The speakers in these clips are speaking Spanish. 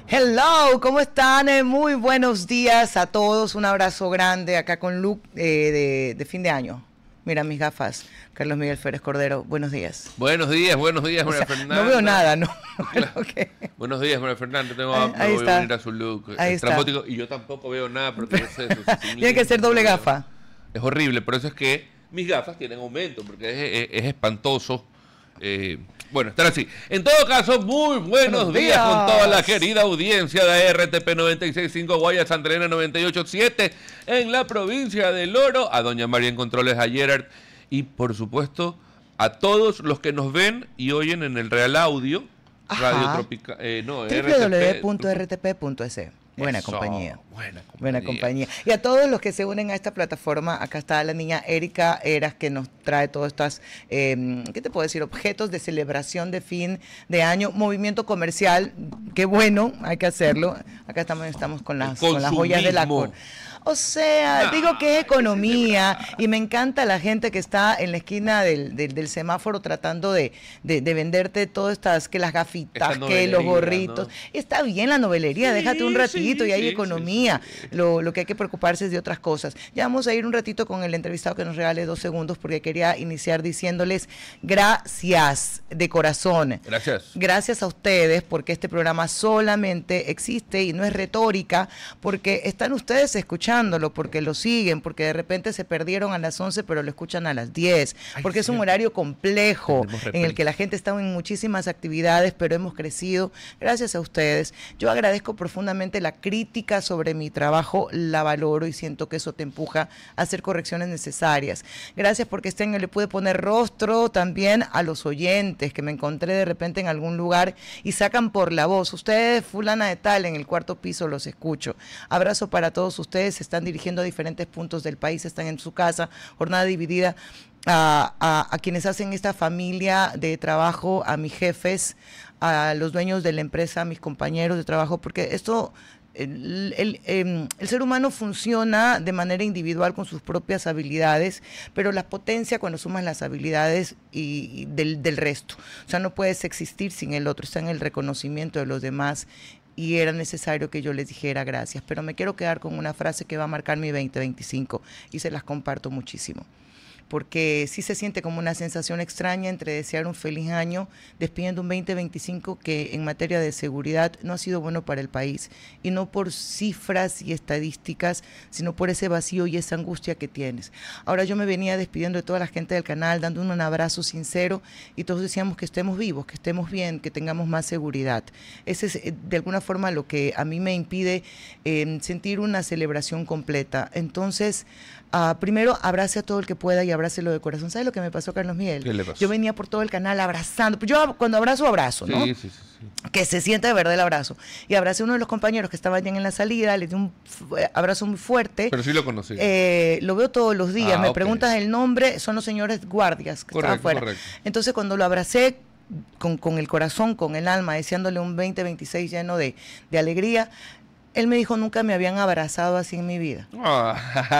Hello, ¿cómo están? Muy buenos días a todos. Un abrazo grande acá con look de fin de año. Mira mis gafas. Carlos Miguel Férez Cordero, buenos días. Buenos días, María Fernanda. No veo nada, ¿no? Claro. Okay. Buenos días, María Fernanda. Tengo ahí voy a unir a su look estrambótico y yo tampoco veo nada porque es eso. Tiene que ser doble gafa. Es horrible, por eso es que mis gafas tienen aumento, porque es espantoso. Bueno, estar así. En todo caso, muy buenos días con toda la querida audiencia de RTP 96.5 Guaya, Santa Elena 98.7 en la provincia del Oro, a doña María en Controles, a Gerard y por supuesto a todos los que nos ven y oyen en el Real Audio, Radio Tropical, www.rtp.es. Buena compañía. Buena compañía. Y a todos los que se unen a esta plataforma, acá está la niña Erika Eras que nos trae todos estos, ¿qué te puedo decir? Objetos de celebración de fin de año, movimiento comercial, qué bueno, hay que hacerlo. Acá estamos con las joyas de la cor. O sea, digo que es economía y me encanta la gente que está en la esquina del semáforo tratando de venderte todas estas, que las gafitas, que los gorritos. ¿No? Está bien la novelería, déjate un ratito y hay economía. Sí. Lo que hay que preocuparse es de otras cosas. Ya vamos a ir un ratito con el entrevistado que nos regale 2 segundos porque quería iniciar diciéndoles gracias de corazón. Gracias. Gracias a ustedes porque este programa solamente existe y no es retórica porque están ustedes escuchando, porque lo siguen, porque de repente se perdieron a las 11 pero lo escuchan a las 10, porque es un horario complejo en el que la gente está en muchísimas actividades, pero hemos crecido gracias a ustedes. Yo agradezco profundamente la crítica sobre mi trabajo, la valoro y siento que eso te empuja a hacer correcciones necesarias. Gracias porque le pude poner rostro también a los oyentes que me encontré de repente en algún lugar y sacan por la voz. Ustedes, fulana de tal, en el 4º piso los escucho. Abrazo para todos ustedes. Están dirigiendo a diferentes puntos del país, están en su casa, jornada dividida, a quienes hacen esta familia de trabajo, a mis jefes, a los dueños de la empresa, a mis compañeros de trabajo, porque esto, el ser humano funciona de manera individual con sus propias habilidades, pero la potencia cuando sumas las habilidades del resto. O sea, no puedes existir sin el otro, está en el reconocimiento de los demás. Y era necesario que yo les dijera gracias, pero me quiero quedar con una frase que va a marcar mi 2025 y se las comparto muchísimo, porque sí se siente como una sensación extraña entre desear un feliz año, despidiendo un 2025 que en materia de seguridad no ha sido bueno para el país, y no por cifras y estadísticas, sino por ese vacío y esa angustia que tienes. Ahora yo me venía despidiendo de toda la gente del canal, dando un abrazo sincero, y todos decíamos que estemos vivos, que estemos bien, que tengamos más seguridad. Ese es de alguna forma lo que a mí me impide sentir una celebración completa. Entonces, primero abrace a todo el que pueda y abrácelo de corazón. ¿Sabes lo que me pasó, Carlos Miguel? ¿Qué le pasó? Yo venía por todo el canal abrazando. Yo cuando abrazo, ¿no? Sí. Que se siente de verdad el abrazo. Y abracé a uno de los compañeros que estaba ya en la salida, le di un abrazo muy fuerte. Pero sí lo conocí. Lo veo todos los días. Me preguntas el nombre, son los señores guardias que estaban afuera. Correcto. Entonces cuando lo abracé con el corazón, con el alma, deseándole un 2026 lleno de alegría, él me dijo, nunca me habían abrazado así en mi vida.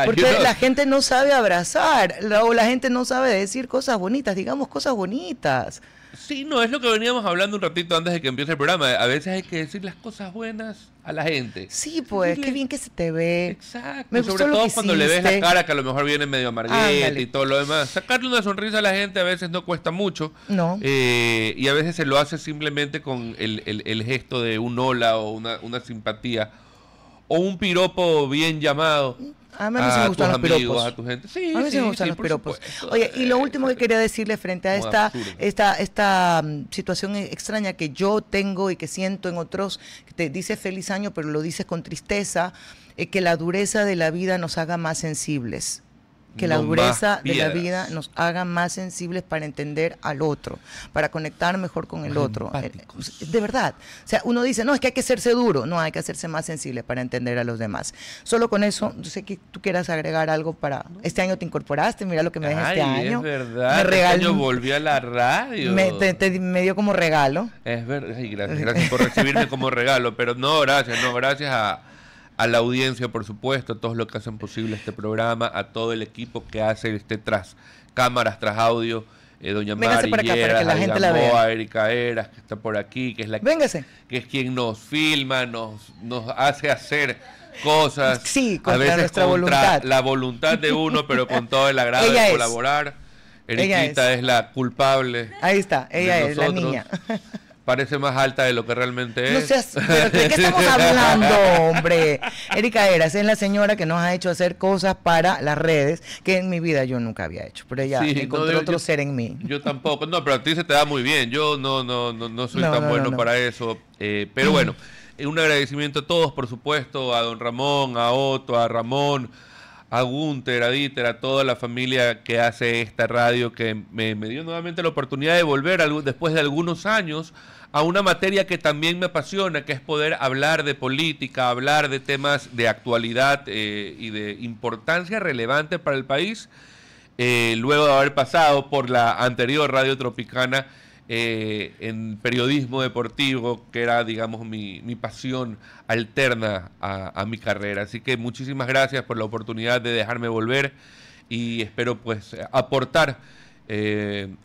Porque la gente no sabe abrazar, o la gente no sabe decir cosas bonitas, digamos cosas bonitas. Sí, no, es lo que veníamos hablando un ratito antes de que empiece el programa. A veces hay que decir las cosas buenas a la gente. Sí, pues, qué bien que se te ve. Exacto. Me sobre todo cuando le ves la cara que a lo mejor viene medio amargueta y todo lo demás. Sacarle una sonrisa a la gente a veces no cuesta mucho. No. Y a veces se lo hace simplemente con el gesto de un hola o una simpatía. O un piropo bien llamado. A mí sí me gustan los piropos. A tu gente. Sí, a mí sí me gustan los piropos. Oye, y lo último que quería decirle frente a esta situación extraña que yo tengo y que siento en otros, que te dice feliz año, pero lo dices con tristeza, que la dureza de la vida nos haga más sensibles. Que la dureza de la vida nos haga más sensibles para entender al otro, para conectar mejor con el otro. De verdad. O sea, uno dice, no, es que hay que hacerse duro. No, hay que hacerse más sensible para entender a los demás. Solo con eso, yo sé que tú quieras agregar algo para... Este año te incorporaste, mira lo que me dejas este año. Es verdad, me regaló, este año volví a la radio. Me dio como regalo. Es verdad, sí, gracias por recibirme como regalo, pero gracias a la audiencia, por supuesto, a todos los que hacen posible este programa, a todo el equipo que hace tras cámaras, tras audio, doña Véngase Mari para acá, para que Lleras, la gente la vea. Gamboa, Erika Eras, que está por aquí, que es Véngase. que es quien nos filma, nos hace hacer cosas, Sí, a contra veces nuestra contra voluntad. la voluntad de uno, pero con todo el agrado Ella de es. colaborar. Ella Eriquita es la culpable. Ahí está, ella de es la nosotros. niña. Parece más alta de lo que realmente No es. seas, pero ¿de qué estamos hablando, hombre? Erika Eras es la señora que nos ha hecho hacer cosas para las redes que en mi vida yo nunca había hecho. Pero ella Sí, encontró no, otro ser en mí. Yo tampoco. No, pero a ti se te da muy bien. Yo no soy tan bueno No. para eso. Pero bueno, un agradecimiento a todos, por supuesto, a don Ramón, a Otto, a Ramón, a Gunter, a Dieter, a toda la familia que hace esta radio, que me dio nuevamente la oportunidad de volver después de algunos años a una materia que también me apasiona, que es poder hablar de política, hablar de temas de actualidad y de importancia relevante para el país, luego de haber pasado por la anterior Radio Tropicana en periodismo deportivo, que era, digamos, mi pasión alterna a mi carrera. Así que muchísimas gracias por la oportunidad de dejarme volver y espero pues aportar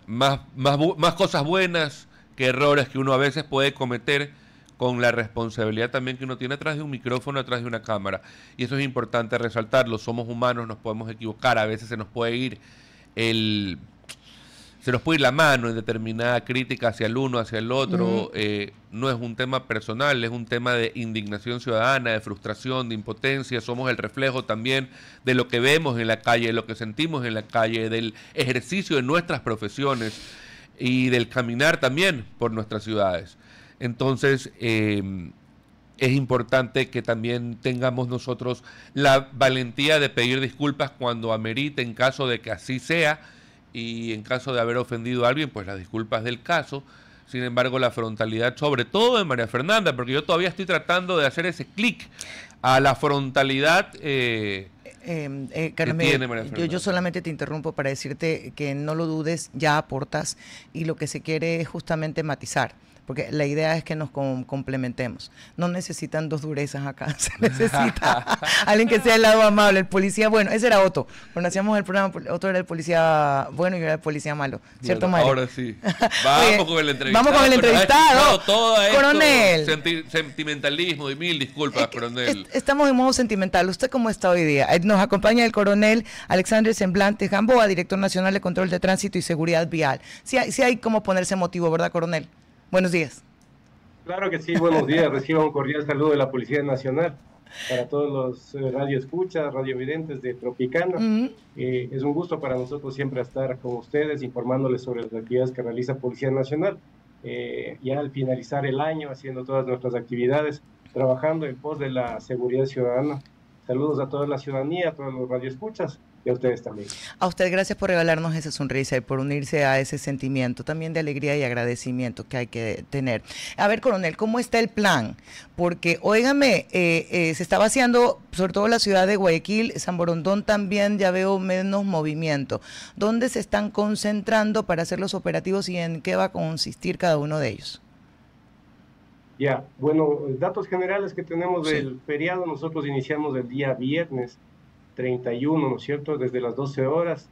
más cosas buenas que errores que uno a veces puede cometer, con la responsabilidad también que uno tiene atrás de un micrófono, atrás de una cámara. Y eso es importante resaltarlo. Somos humanos, nos podemos equivocar, a veces se nos puede ir la mano en determinada crítica hacia el uno, hacia el otro. No es un tema personal, es un tema de indignación ciudadana, de frustración, de impotencia. Somos el reflejo también de lo que vemos en la calle, de lo que sentimos en la calle, del ejercicio de nuestras profesiones y del caminar también por nuestras ciudades. Entonces, es importante que también tengamos nosotros la valentía de pedir disculpas cuando amerite, en caso de que así sea, y en caso de haber ofendido a alguien, pues las disculpas del caso. Sin embargo, la frontalidad, sobre todo de María Fernanda, porque yo todavía estoy tratando de hacer ese clic a la frontalidad Carmen, yo solamente te interrumpo para decirte que no lo dudes, ya aportas, y lo que se quiere es justamente matizar, porque la idea es que nos complementemos. No necesitan dos durezas acá, se necesita alguien que sea el lado amable, el policía bueno. Ese era Otto, cuando hacíamos el programa, Otto era el policía bueno y yo era el policía malo, ¿cierto, bueno, Mario? Ahora sí, vamos con el entrevistado. Vamos con el entrevistado, coronel. Sentimentalismo, y mil disculpas, coronel. Estamos en modo sentimental. ¿Usted cómo está hoy día? Nos acompaña el coronel Alexandre Semblante Gamboa, director nacional de control de tránsito y seguridad vial. Sí hay como ponerse emotivo, ¿verdad, coronel? Buenos días. Claro que sí, buenos días. Reciba un cordial saludo de la Policía Nacional para todos los radioescuchas, radiovidentes de Tropicana. Es un gusto para nosotros siempre estar con ustedes, informándoles sobre las actividades que realiza Policía Nacional. Ya al finalizar el año, haciendo todas nuestras actividades, trabajando en pos de la seguridad ciudadana. Saludos a toda la ciudadanía, a todos los radioescuchas y a ustedes también. A usted gracias por regalarnos esa sonrisa y por unirse a ese sentimiento también de alegría y agradecimiento que hay que tener. A ver, coronel, ¿cómo está el plan? Porque, óigame, se está vaciando, sobre todo la ciudad de Guayaquil, San Borondón también ya veo menos movimiento. ¿Dónde se están concentrando para hacer los operativos y en qué va a consistir cada uno de ellos? Ya, bueno, datos generales que tenemos del feriado, nosotros iniciamos el día viernes 31, ¿no es cierto?, desde las 12 horas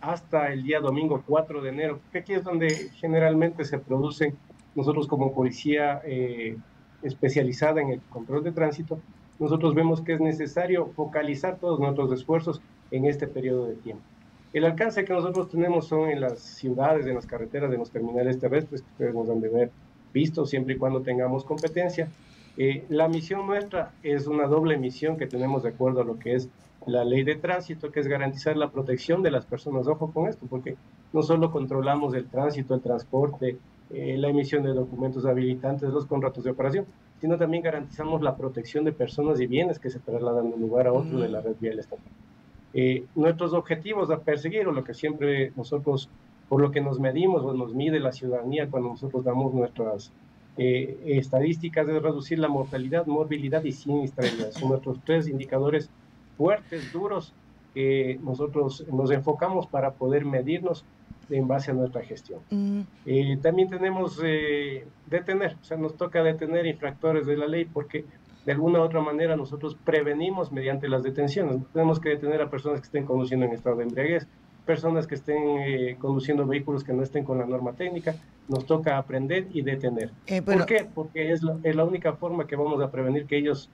hasta el día domingo 4 de enero, que aquí es donde generalmente se producen, nosotros como policía especializada en el control de tránsito, nosotros vemos que es necesario focalizar todos nuestros esfuerzos en este periodo de tiempo. El alcance que nosotros tenemos son en las ciudades, en las carreteras, en los terminales terrestres, que ustedes nos han de ver visto siempre y cuando tengamos competencia. La misión nuestra es una doble misión que tenemos de acuerdo a lo que es la ley de tránsito, que es garantizar la protección de las personas. Ojo con esto, porque no solo controlamos el tránsito, el transporte, la emisión de documentos habilitantes, los contratos de operación, sino también garantizamos la protección de personas y bienes que se trasladan de un lugar a otro de la red vial estatal. Nuestros objetivos a perseguir, o lo que siempre nosotros, por lo que nos medimos o nos mide la ciudadanía cuando nosotros damos nuestras estadísticas, es reducir la mortalidad, morbilidad y siniestralidad. Son nuestros tres indicadores fuertes, duros, que nosotros nos enfocamos para poder medirnos en base a nuestra gestión. También tenemos detener, o sea, nos toca detener infractores de la ley porque de alguna u otra manera nosotros prevenimos mediante las detenciones. Tenemos que detener a personas que estén conduciendo en estado de embriaguez, personas que estén conduciendo vehículos que no estén con la norma técnica. Nos toca aprender y detener. ¿Por qué? Porque es la única forma que vamos a prevenir que ellos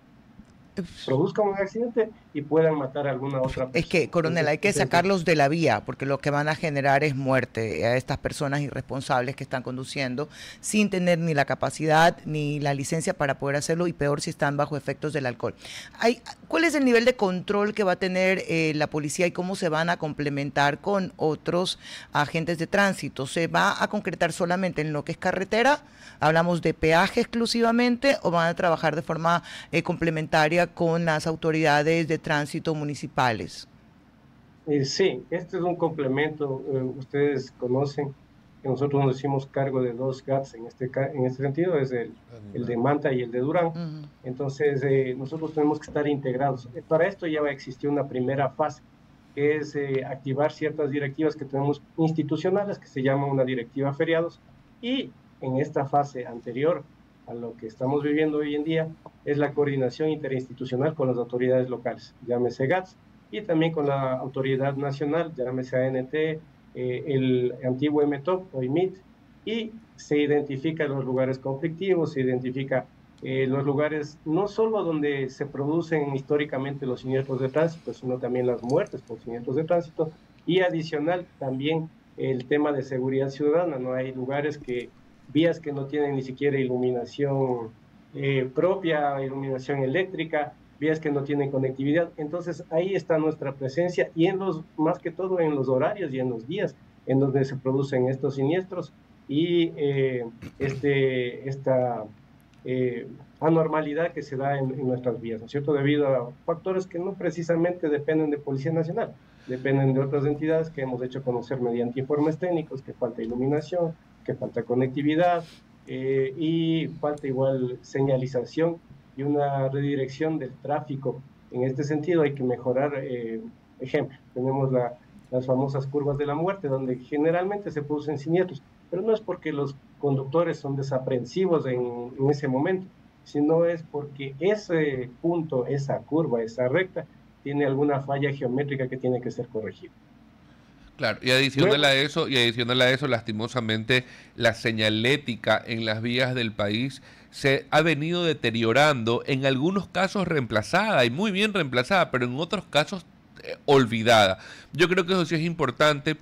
produzcan un accidente y puedan matar a alguna otra persona. Es que, coronel, hay que sacarlos de la vía, porque lo que van a generar es muerte a estas personas irresponsables que están conduciendo sin tener ni la capacidad ni la licencia para poder hacerlo, y peor si están bajo efectos del alcohol. ¿Cuál es el nivel de control que va a tener la policía y cómo se van a complementar con otros agentes de tránsito? ¿Se va a concretar solamente en lo que es carretera? ¿Hablamos de peaje exclusivamente o van a trabajar de forma complementaria con las autoridades de tránsito municipales? Sí, este es un complemento. Ustedes conocen que nosotros nos hicimos cargo de 2 GATS en este sentido, es el de Manta y el de Durán. Entonces, nosotros tenemos que estar integrados. Para esto ya va a existir una primera fase, que es activar ciertas directivas que tenemos institucionales, que se llama una directiva feriados, y en esta fase anterior a lo que estamos viviendo hoy en día es la coordinación interinstitucional con las autoridades locales, llámese GATS, y también con la autoridad nacional, llámese ANT, el antiguo MTOP o IMIT, y se identifican los lugares conflictivos, se identifica los lugares no solo donde se producen históricamente los siniestros de tránsito, sino también las muertes por siniestros de tránsito, y adicional también el tema de seguridad ciudadana. No hay lugares vías que no tienen ni siquiera iluminación propia, iluminación eléctrica, vías que no tienen conectividad. Entonces ahí está nuestra presencia, y más que todo en los horarios y en los días en donde se producen estos siniestros y esta anormalidad que se da en nuestras vías, ¿no es cierto? Debido a factores que no precisamente dependen de Policía Nacional, dependen de otras entidades que hemos hecho conocer mediante informes técnicos, que falta iluminación, que falta conectividad y falta igual señalización y una redirección del tráfico. En este sentido hay que mejorar, ejemplo, tenemos las famosas curvas de la muerte, donde generalmente se producen siniestros, pero no es porque los conductores son desaprensivos en ese momento, sino es porque ese punto, esa curva, esa recta, tiene alguna falla geométrica que tiene que ser corregida. Claro, y adicional a eso, lastimosamente, la señalética en las vías del país se ha venido deteriorando, en algunos casos reemplazada, y muy bien reemplazada, pero en otros casos olvidada. Yo creo que eso sí es importante.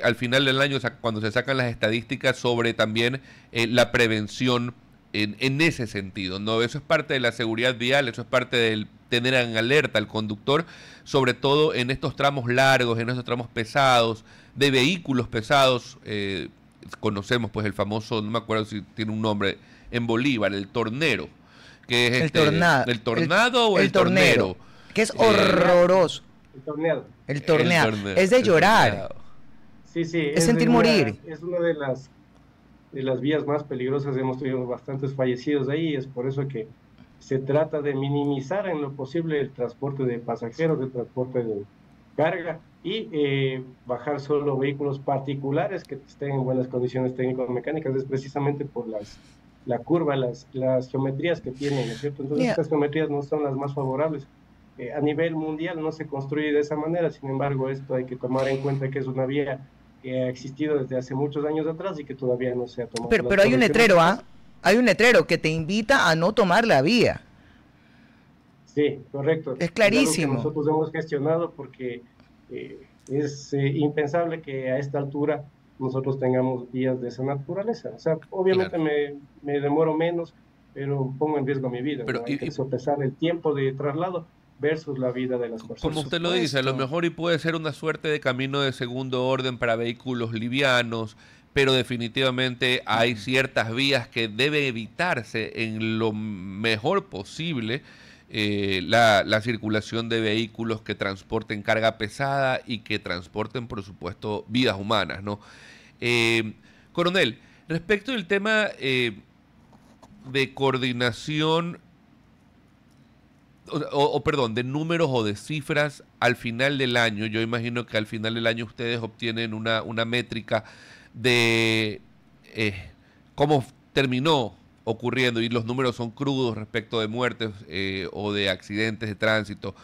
Al final del año, cuando se sacan las estadísticas sobre también la prevención en ese sentido, ¿no? Eso es parte de la seguridad vial, eso es parte del tener en alerta al conductor, sobre todo en estos tramos largos, en estos tramos pesados, de vehículos pesados. Conocemos pues el famoso, no me acuerdo si tiene un nombre, en Bolívar, el tornero, que es el tornado o el tornero, que es horroroso. El torneado. Es de llorar. Sí, es sentir morir. Es una de las vías más peligrosas. Hemos tenido bastantes fallecidos ahí. Es por eso que se trata de minimizar en lo posible el transporte de pasajeros, el transporte de carga, y bajar solo vehículos particulares que estén en buenas condiciones técnico-mecánicas. Es precisamente por la curva, las geometrías que tienen, ¿no es cierto? Entonces estas geometrías no son las más favorables. A nivel mundial no se construye de esa manera. Sin embargo, esto hay que tomar en cuenta que es una vía que ha existido desde hace muchos años atrás y que todavía no se ha tomado. Pero hay un letrero, hay un letrero que te invita a no tomar la vía. Sí, correcto. Es clarísimo. Nosotros hemos gestionado porque es impensable que a esta altura nosotros tengamos vías de esa naturaleza. O sea, obviamente claro, me demoro menos, pero pongo en riesgo mi vida. Pero, ¿no? Hay que sopesar el tiempo de traslado versus la vida de las personas. Como usted lo dice, a lo mejor y puede ser una suerte de camino de segundo orden para vehículos livianos, pero definitivamente hay ciertas vías que debe evitarse en lo mejor posible la circulación de vehículos que transporten carga pesada y que transporten, por supuesto, vidas humanas, ¿no? Coronel, respecto del tema de coordinación, perdón, de números o de cifras al final del año, yo imagino que al final del año ustedes obtienen una métrica de cómo terminó ocurriendo, y los números son crudos respecto de muertes o de accidentes de tránsito.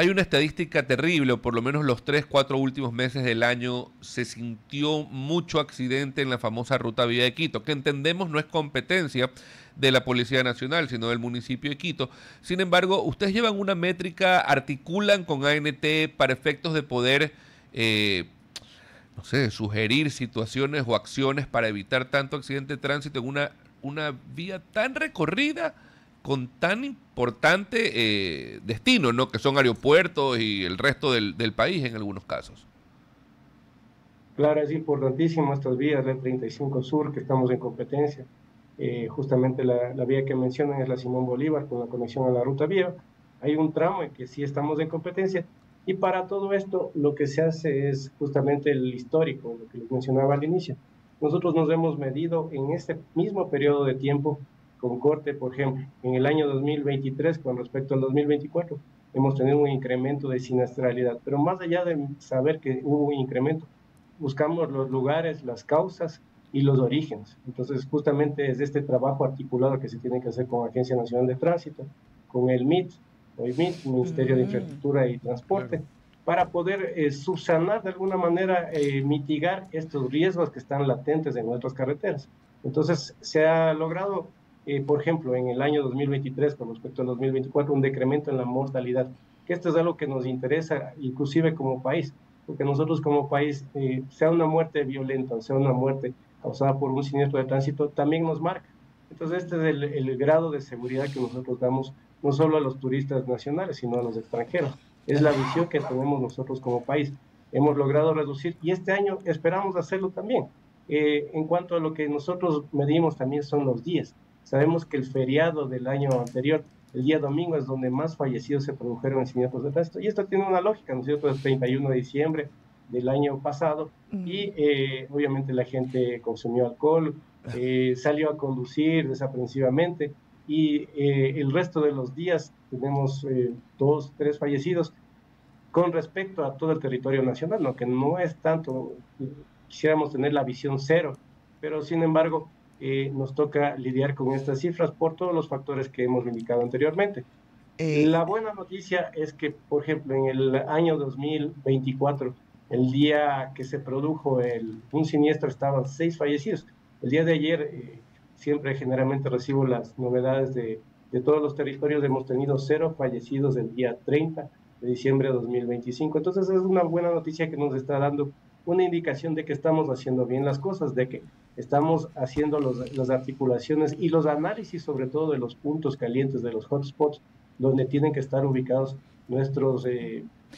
hay una estadística terrible, o por lo menos los 3, 4 últimos meses del año se sintió mucho accidente en la famosa ruta vía de Quito, que entendemos no es competencia de la Policía Nacional, sino del municipio de Quito. Sin embargo, ustedes llevan una métrica, articulan con ANT para efectos de poder, no sé, sugerir situaciones o acciones para evitar tanto accidente de tránsito en una vía tan recorrida con tan importante destino, ¿no? Que son aeropuertos y el resto del país en algunos casos. Claro, es importantísimo estas vías del 35 Sur, que estamos en competencia. Justamente la vía que mencionan es la Simón Bolívar, con la conexión a la ruta vía. Hay un tramo en que sí estamos en competencia, y para todo esto lo que se hace es justamente el histórico, lo que les mencionaba al inicio. Nosotros nos hemos medido en este mismo periodo de tiempo con corte, por ejemplo, en el año 2023 con respecto al 2024, hemos tenido un incremento de siniestralidad, pero más allá de saber que hubo un incremento, buscamos los lugares, las causas y los orígenes. Entonces, justamente es este trabajo articulado que se tiene que hacer con la Agencia Nacional de Tránsito, con el MIT, Ministerio de Infraestructura y Transporte, claro, para poder subsanar de alguna manera, mitigar estos riesgos que están latentes en nuestras carreteras. Entonces, se ha logrado, por ejemplo, en el año 2023, con respecto al 2024, un decremento en la mortalidad, que esto es algo que nos interesa, inclusive como país, porque nosotros como país, sea una muerte violenta o sea una muerte causada por un siniestro de tránsito, también nos marca. Entonces, este es el grado de seguridad que nosotros damos, no solo a los turistas nacionales, sino a los extranjeros. Es la visión que tenemos nosotros como país. Hemos logrado reducir, y este año esperamos hacerlo también. En cuanto a lo que nosotros medimos también son los días. Sabemos que el feriado del año anterior, el día domingo, es donde más fallecidos se produjeron en siniestros de tránsito. Y esto tiene una lógica, ¿no es cierto? El 31 de diciembre del año pasado, y obviamente la gente consumió alcohol, salió a conducir desaprensivamente, y el resto de los días tenemos 2, 3 fallecidos con respecto a todo el territorio nacional, ¿no? Que no es tanto, quisiéramos tener la visión cero, pero sin embargo nos toca lidiar con estas cifras por todos los factores que hemos indicado anteriormente. La buena noticia es que, por ejemplo, en el año 2024, el día que se produjo un siniestro, estaban 6 fallecidos. El día de ayer, siempre generalmente recibo las novedades de todos los territorios, hemos tenido 0 fallecidos el día 30 de diciembre de 2025. Entonces es una buena noticia que nos está dando una indicación de que estamos haciendo bien las cosas, de que estamos haciendo las articulaciones y los análisis, sobre todo de los puntos calientes, de los hotspots, donde tienen que estar ubicados nuestros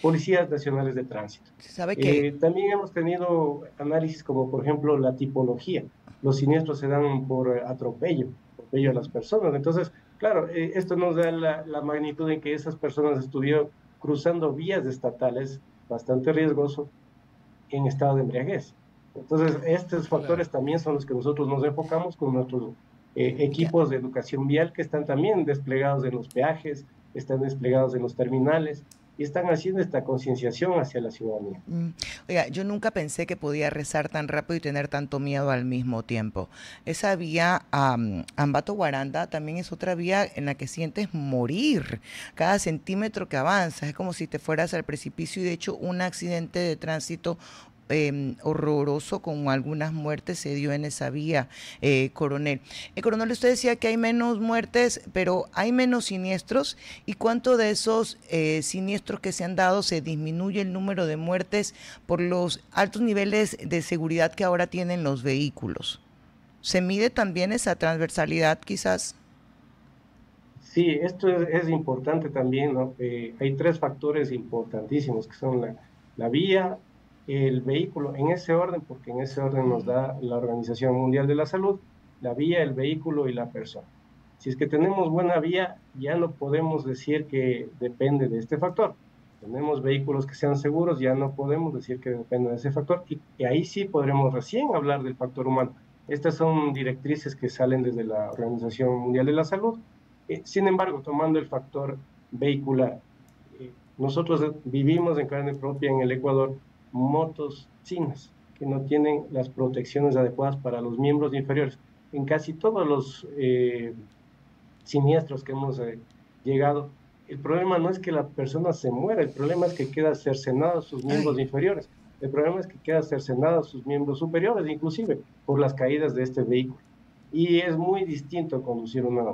policías nacionales de tránsito. ¿Sabe qué? También hemos tenido análisis como, por ejemplo, la tipología. Los siniestros se dan por atropello a las personas. Entonces, claro, esto nos da la magnitud en que esas personas estuvieron cruzando vías estatales, bastante riesgoso, en estado de embriaguez. Entonces, estos factores también son los que nosotros nos enfocamos con nuestros equipos de educación vial, que están también desplegados en los peajes, están desplegados en los terminales, y están haciendo esta concienciación hacia la ciudadanía. Oiga, yo nunca pensé que podía rezar tan rápido y tener tanto miedo al mismo tiempo. Esa vía Ambato-Guaranda también es otra vía en la que sientes morir cada centímetro que avanzas. Es como si te fueras al precipicio, y de hecho un accidente de tránsito horroroso con algunas muertes se dio en esa vía, coronel. Coronel, usted decía que hay menos muertes, pero hay menos siniestros. ¿Y cuánto de esos siniestros que se han dado se disminuye el número de muertes por los altos niveles de seguridad que ahora tienen los vehículos? ¿Se mide también esa transversalidad quizás? Sí, esto es importante también, ¿no? Hay 3 factores importantísimos, que son la vía, el vehículo, en ese orden, porque en ese orden nos da la Organización Mundial de la Salud: la vía, el vehículo y la persona. Si es que tenemos buena vía, ya no podemos decir que depende de este factor. Tenemos vehículos que sean seguros, ya no podemos decir que depende de ese factor, y ahí sí podremos recién hablar del factor humano. Estas son directrices que salen desde la Organización Mundial de la Salud. Sin embargo, tomando el factor vehicular, nosotros vivimos en carne propia en el Ecuador motos chinas que no tienen las protecciones adecuadas para los miembros inferiores. En casi todos los siniestros que hemos llegado, el problema no es que la persona se muera, el problema es que queda cercenado sus miembros inferiores. El problema es que queda cercenado sus miembros superiores, inclusive por las caídas de este vehículo. Y es muy distinto conducir una,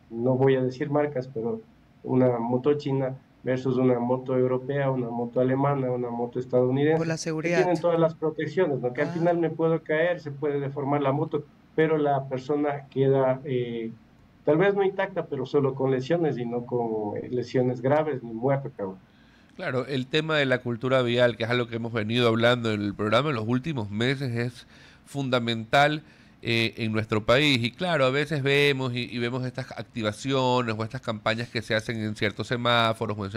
no voy a decir marcas, pero una moto china versus una moto europea, una moto alemana, una moto estadounidense. Por la Que seguridad. tienen todas las protecciones, ¿no? Que al final me puedo caer, se puede deformar la moto, pero la persona queda tal vez no intacta, pero solo con lesiones y no con lesiones graves ni muerte, cabrón. Claro, el tema de la cultura vial, que es algo que hemos venido hablando en el programa en los últimos meses, es fundamental en nuestro país. Y claro, a veces vemos y vemos estas activaciones o estas campañas que se hacen en ciertos semáforos o en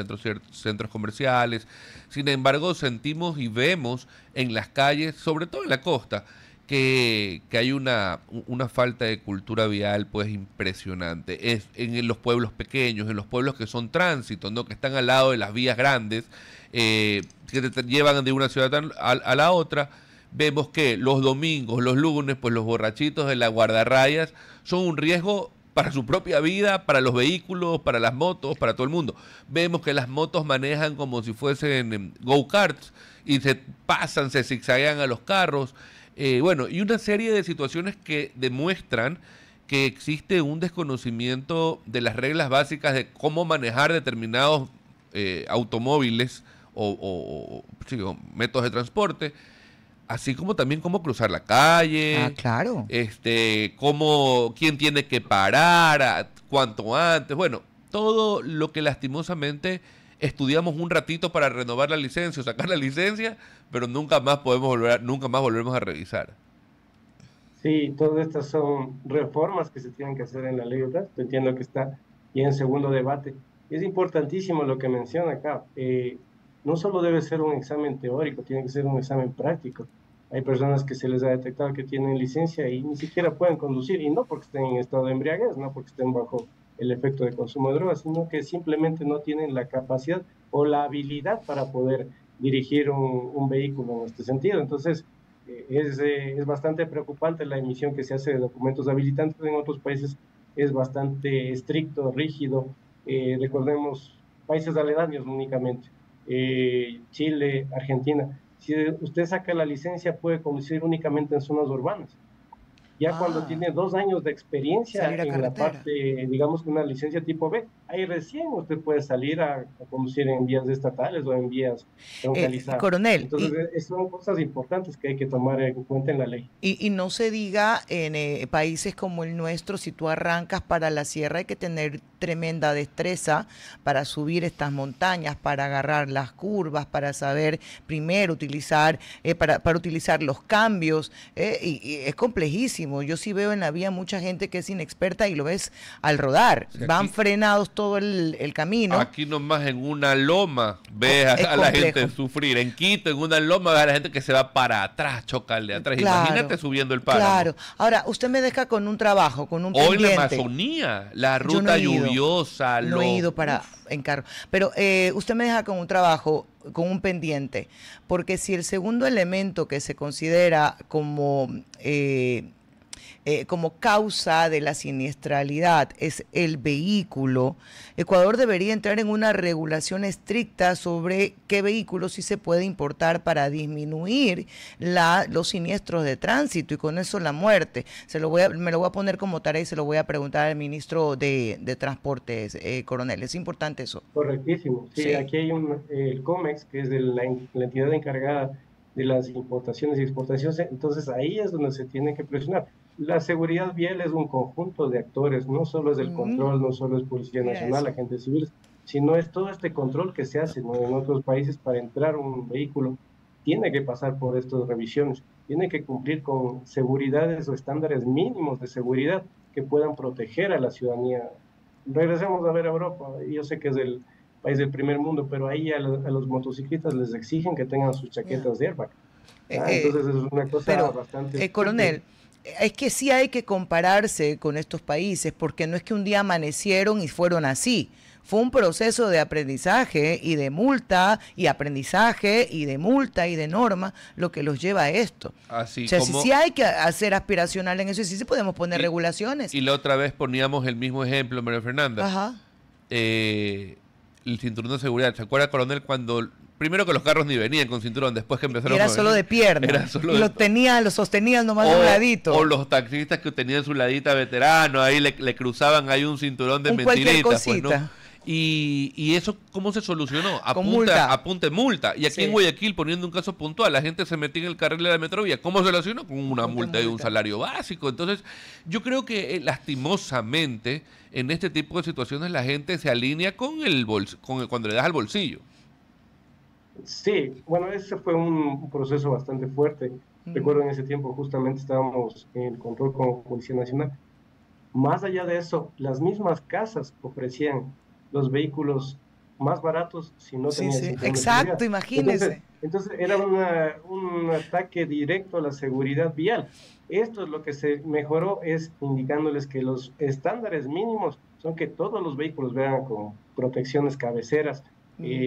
centros comerciales. Sin embargo, sentimos y vemos en las calles, sobre todo en la costa, que hay una falta de cultura vial pues impresionante. Es en los pueblos pequeños, en los pueblos que son tránsitos, ¿no? Que están al lado de las vías grandes, que te llevan de una ciudad a la otra. Vemos que los domingos, los lunes, pues los borrachitos de la guardarrayas son un riesgo para su propia vida, para los vehículos, para las motos, para todo el mundo. Vemos que las motos manejan como si fuesen go-karts y se pasan, se zigzaguean a los carros. Bueno, y una serie de situaciones que demuestran que existe un desconocimiento de las reglas básicas de cómo manejar determinados automóviles o métodos de transporte, así como también cómo cruzar la calle, claro. Quién tiene que parar, cuánto antes, bueno, todo lo que lastimosamente estudiamos un ratito para renovar la licencia o sacar la licencia, pero nunca más volvemos a revisar. Sí, todas estas son reformas que se tienen que hacer en la ley de tránsito. Entiendo que está ya en segundo debate. Es importantísimo lo que menciona acá. No solo debe ser un examen teórico, tiene que ser un examen práctico. Hay personas que se les ha detectado que tienen licencia y ni siquiera pueden conducir, y no porque estén en estado de embriaguez, no porque estén bajo el efecto de consumo de drogas, sino que simplemente no tienen la capacidad o la habilidad para poder dirigir un vehículo en este sentido. Entonces, es bastante preocupante la emisión que se hace de documentos habilitantes. En otros países es bastante estricto, rígido. Recordemos países aledaños únicamente, Chile, Argentina. Si usted saca la licencia, puede conducir únicamente en zonas urbanas. Ya cuando tiene 2 años de experiencia en la parte, digamos, una licencia tipo B, ahí recién usted puede salir a conducir en vías estatales o en vías localizadas. Coronel. Entonces, son cosas importantes que hay que tomar en cuenta en la ley. Y no se diga en países como el nuestro, si tú arrancas para la sierra hay que tener tremenda destreza para subir estas montañas, para agarrar las curvas, para saber primero utilizar, para utilizar los cambios, y es complejísimo. Yo sí veo en la vía mucha gente que es inexperta y lo ves al rodar, sí, van frenados todo el camino. Aquí nomás en una loma ves a la gente sufrir, en Quito en una loma ves a la gente que se va para atrás, chocarle atrás, claro, imagínate subiendo el páramo. Claro, ahora usted me deja con un trabajo, con un pendiente. O en la Amazonía, la ruta lluviosa. No he ido en carro, pero usted me deja con un trabajo, con un pendiente, porque si el segundo elemento que se considera como causa de la siniestralidad es el vehículo, Ecuador debería entrar en una regulación estricta sobre qué vehículos sí se puede importar para disminuir los siniestros de tránsito y con eso la muerte. Me lo voy a poner como tarea y se lo voy a preguntar al ministro de Transportes, coronel. ¿Es importante eso? Correctísimo. Sí. Aquí hay el COMEX, que es la entidad encargada de las importaciones y exportaciones, entonces ahí es donde se tiene que presionar. La seguridad vial es un conjunto de actores, no solo es el control, no solo es Policía Nacional, agentes civiles, sino es todo este control que se hace, ¿no? En otros países. Para entrar un vehículo tiene que pasar por estas revisiones, tiene que cumplir con seguridades o estándares mínimos de seguridad que puedan proteger a la ciudadanía. Regresemos a ver a Europa, yo sé que es el país del primer mundo, pero ahí a los motociclistas les exigen que tengan sus chaquetas de airbag. Entonces es una cosa bastante... Coronel, es que sí hay que compararse con estos países, porque no es que un día amanecieron y fueron así. Fue un proceso de aprendizaje y de multa, y aprendizaje y de multa y de norma, lo que los lleva a esto. Así o sea, como... sí hay que hacer aspiracional en eso, y sí podemos poner regulaciones. Y la otra vez poníamos el mismo ejemplo, María Fernanda. Ajá. el cinturón de seguridad. ¿Se acuerda, coronel, cuando primero que los carros ni venían con cinturón, después que empezaron era a solo de pierna. Era solo y lo sostenían nomás de un ladito. O los taxistas que tenían su ladita veterano, ahí le cruzaban ahí un cinturón de mentirita, pues, ¿no? Y eso, ¿cómo se solucionó? Apunte multa. Y aquí en Guayaquil, poniendo un caso puntual, la gente se metía en el carril de la metrovía. ¿Cómo se solucionó? Con una multa de un salario básico. Entonces, yo creo que lastimosamente, en este tipo de situaciones, la gente se alinea con cuando le das al bolsillo. Sí, bueno, ese fue un proceso bastante fuerte. Recuerdo en ese tiempo justamente estábamos en el control con Policía Nacional. Más allá de eso, las mismas casas ofrecían los vehículos más baratos si no tenían cinturón de exacto, imagínese. Entonces era un ataque directo a la seguridad vial. Esto es lo que se mejoró, es indicándoles que los estándares mínimos son que todos los vehículos vean con protecciones cabeceras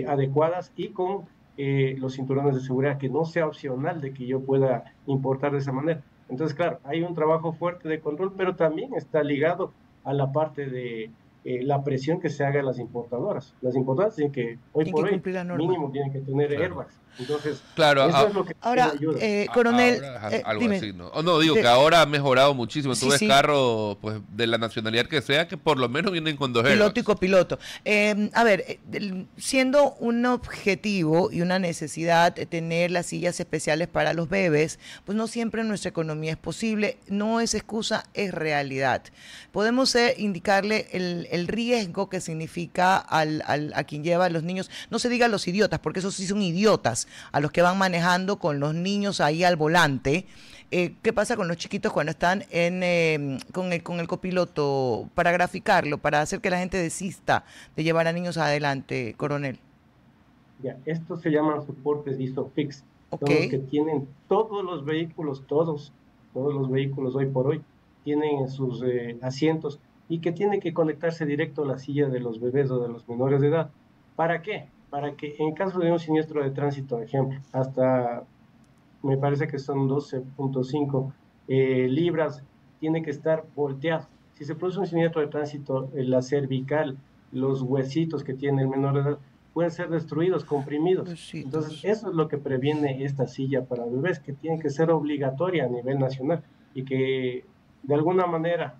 adecuadas y con los cinturones de seguridad, que no sea opcional de que yo pueda importar de esa manera. Entonces, claro, hay un trabajo fuerte de control, pero también está ligado a la parte de la presión que se haga a las importadoras. Las importadoras tienen que, hoy por hoy, mínimo tienen que tener airbags. Entonces, eso es lo que ahora, coronel, algo dime. así, ¿no? No, digo que ahora ha mejorado muchísimo. Tú ves carros, pues, de la nacionalidad que sea, que por lo menos vienen con 2 airbags. Piloto y copiloto. A ver, siendo un objetivo y una necesidad tener las sillas especiales para los bebés, pues no siempre en nuestra economía es posible. No es excusa, es realidad. Podemos indicarle el riesgo que significa a quien lleva a los niños, no se diga los idiotas, porque esos sí son idiotas, a los que van manejando con los niños ahí al volante. ¿Qué pasa con los chiquitos cuando están con el copiloto? Para graficarlo, para hacer que la gente desista de llevar a niños adelante, coronel. Ya, estos se llaman soportes ISOFIX. Son los que tienen todos los vehículos, todos los vehículos hoy por hoy, tienen sus asientos y que tienen que conectarse directo a la silla de los bebés o de los menores de edad. ¿Para qué? Para que en caso de un siniestro de tránsito, ejemplo, hasta me parece que son 12.5 libras, tiene que estar volteado. Si se produce un siniestro de tránsito, la cervical, los huesitos que tiene el menor de edad, pueden ser destruidos, comprimidos. Entonces, eso es lo que previene esta silla para bebés, que tiene que ser obligatoria a nivel nacional y que, de alguna manera,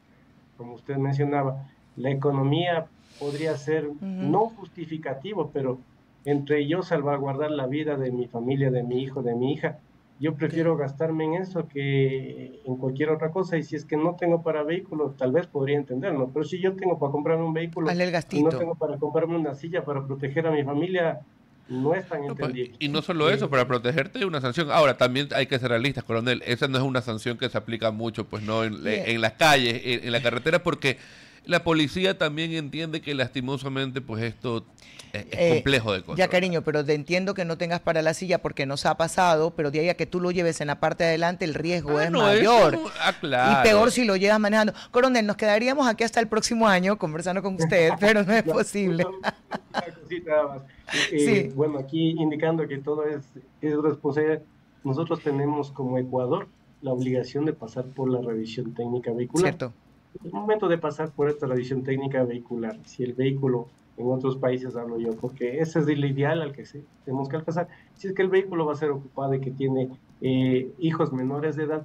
como usted mencionaba, la economía podría ser no justificativo, pero entre yo salvaguardar la vida de mi familia, de mi hijo, de mi hija, yo prefiero gastarme en eso que en cualquier otra cosa. Y si es que no tengo para vehículo, tal vez podría entenderlo, pero si yo tengo para comprarme un vehículo y no tengo para comprarme una silla para proteger a mi familia, no es tan entendible. Y no solo eso, para protegerte de una sanción. Ahora, también hay que ser realistas, coronel, esa no es una sanción que se aplica mucho, pues no en las calles, en la carretera, porque la policía también entiende que lastimosamente pues esto es complejo de controlar. Ya, cariño, pero entiendo que no tengas para la silla porque nos ha pasado, pero de ahí a que tú lo lleves en la parte de adelante el riesgo es mayor. Claro. Y peor si lo llevas manejando. Coronel, nos quedaríamos aquí hasta el próximo año conversando con usted, pero no es posible. Una cosita nada más. Bueno, aquí indicando que todo es responsabilidad. Nosotros tenemos como Ecuador la obligación de pasar por la revisión técnica vehicular. Cierto. Es momento de pasar por esta revisión técnica vehicular. Si el vehículo, en otros países hablo yo, porque ese es el ideal al que tenemos que alcanzar. Si es que el vehículo va a ser ocupado y que tiene hijos menores de edad,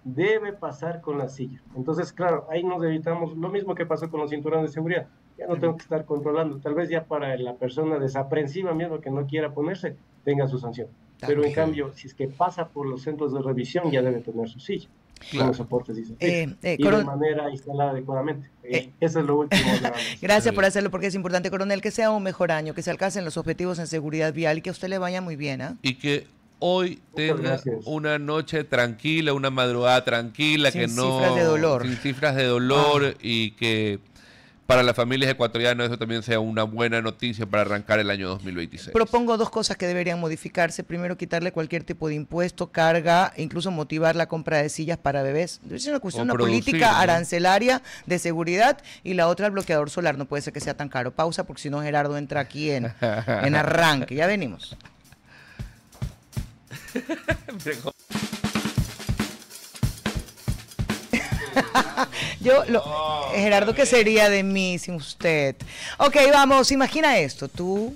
debe pasar con la silla. Entonces, claro, ahí nos evitamos lo mismo que pasó con los cinturones de seguridad. Ya no tengo que estar controlando. Tal vez ya para la persona desaprensiva mismo que no quiera ponerse, tenga su sanción. Pero en cambio, si es que pasa por los centros de revisión, ya debe tener su silla. Claro. Con los soportes y de manera instalada adecuadamente. Eso es lo último. Gracias por hacerlo, porque es importante, coronel, que sea un mejor año, que se alcancen los objetivos en seguridad vial y que a usted le vaya muy bien. Y que hoy tenga una noche tranquila, una madrugada tranquila, sin cifras de dolor. Sin cifras de dolor y que para las familias ecuatorianas eso también sea una buena noticia para arrancar el año 2026. Propongo 2 cosas que deberían modificarse. Primero, quitarle cualquier tipo de impuesto, carga, e incluso motivar la compra de sillas para bebés. Es una cuestión, una política arancelaria de seguridad. Y la otra, el bloqueador solar. No puede ser que sea tan caro. Pausa, porque si no Gerardo entra aquí en arranque. Ya venimos. Gerardo, ¿qué sería de mí sin usted? Ok, vamos, imagina esto, tú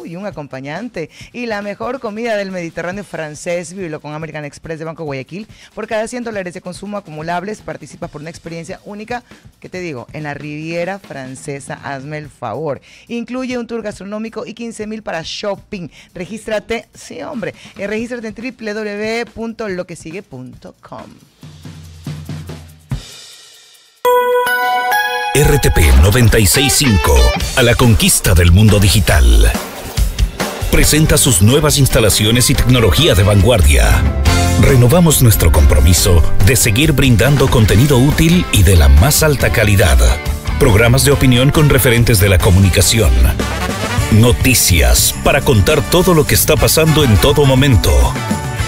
y un acompañante y la mejor comida del Mediterráneo francés, vívelo con American Express de Banco Guayaquil. Por cada $100 de consumo acumulables participas por una experiencia única, ¿qué te digo? En la Riviera Francesa, hazme el favor. Incluye un tour gastronómico y 15,000 para shopping. Regístrate, sí hombre, regístrate en www.loquesigue.com. RTP 965, a la conquista del mundo digital. Presenta sus nuevas instalaciones y tecnología de vanguardia. Renovamos nuestro compromiso de seguir brindando contenido útil y de la más alta calidad. Programas de opinión con referentes de la comunicación. Noticias para contar todo lo que está pasando en todo momento.